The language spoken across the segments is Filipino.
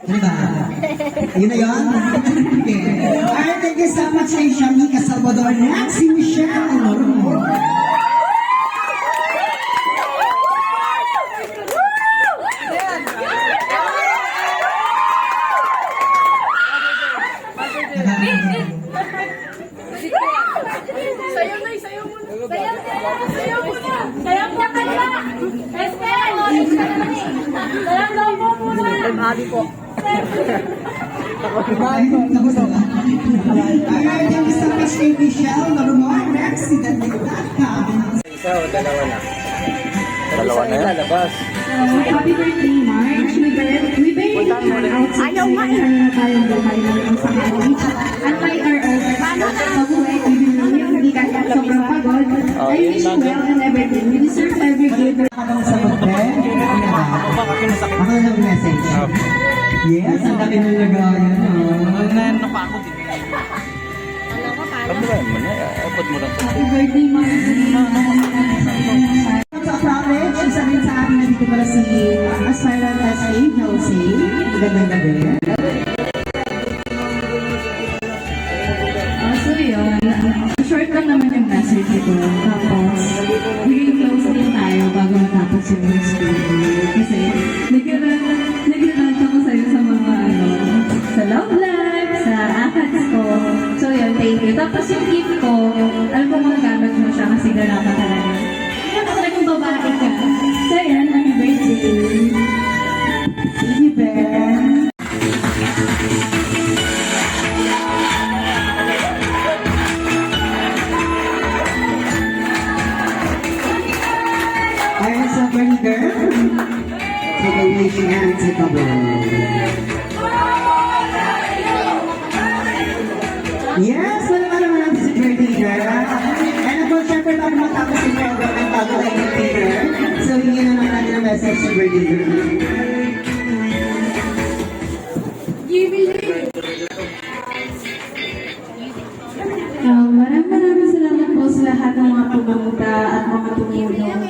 Diba? Yun na yun? Okay. Alright, thank you so much kay Shamika Salvador. Next, si Michelle Normo. Sayaw na, sayaw mo na. Sayaw mo na. Sayaw mo na. Estel! Sayaw daw mo muna. Abi po. Alright, thank you so much kay Michelle Normo. Next, si Danica. Isa o dalawa na? Dalawa na yan? Lalabas. Happy birthday, March. We very outside. Ayaw nga eh. Tayong buhay ng sa college. Unlike our older mabuhay, hindi kahit sobrang pagod. I wish you well and everything. You deserve every gift. Nakatang sa mag-friend. Ako lang message. Yes, ang laki ng lagayan. Ano pa ako din? Kamulan mo na. Abot mo lang sa Happy birthday, March. Sa college, isa rin sa akin nandito pala si Aspiral S.A. Jose. Magandang gabi. So yun, short lang naman yung message ko. Tapos, maging close din tayo bago matapos yung school. Kasi, nag-rant ako sa'yo sa mga sa love life, sa akats ko. So yun, thank you. Tapos yung gift ko, alam ko mga gamit mo siya kasi gala ka talaga. Kaya ka talagang babae ka. So yan, happy birthday. Sige, Ben. Alright, so pretty girl. Take a wish and take a blow. Yes, wala naman si birthday girl. And of course, syempre bago matapos yung program ng bago kay Peter. So, hingin naman natin ang message si birthday girl. Maraming salamat po sa lahat ng mga pumunta at mga tumulong.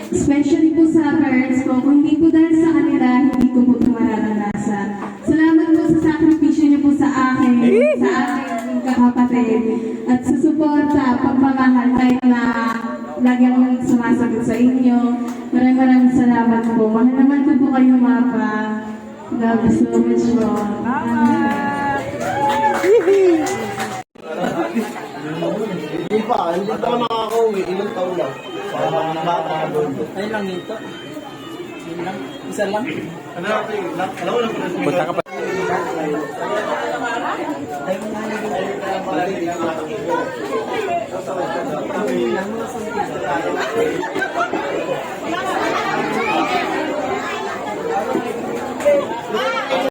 Especially po sa parents ko. Kung hindi po dahil sa kanila, hindi ko po ito mararanasan. Salamat po sa sakripisyo niyo po sa akin, sa aking kakapatid, at sa suporta, pagmamahal kahit na lagi akong sumasagot sa inyo. Maraming salamat po. Mahal naman po kayo, Mapa. Love you so much po. Hindi pa makakauwi, ilang taon lang. Para mga bata doon. Ayun lang ito. Yun lang. Isa lang. Alam mo lang. Punta ka pa. Ay,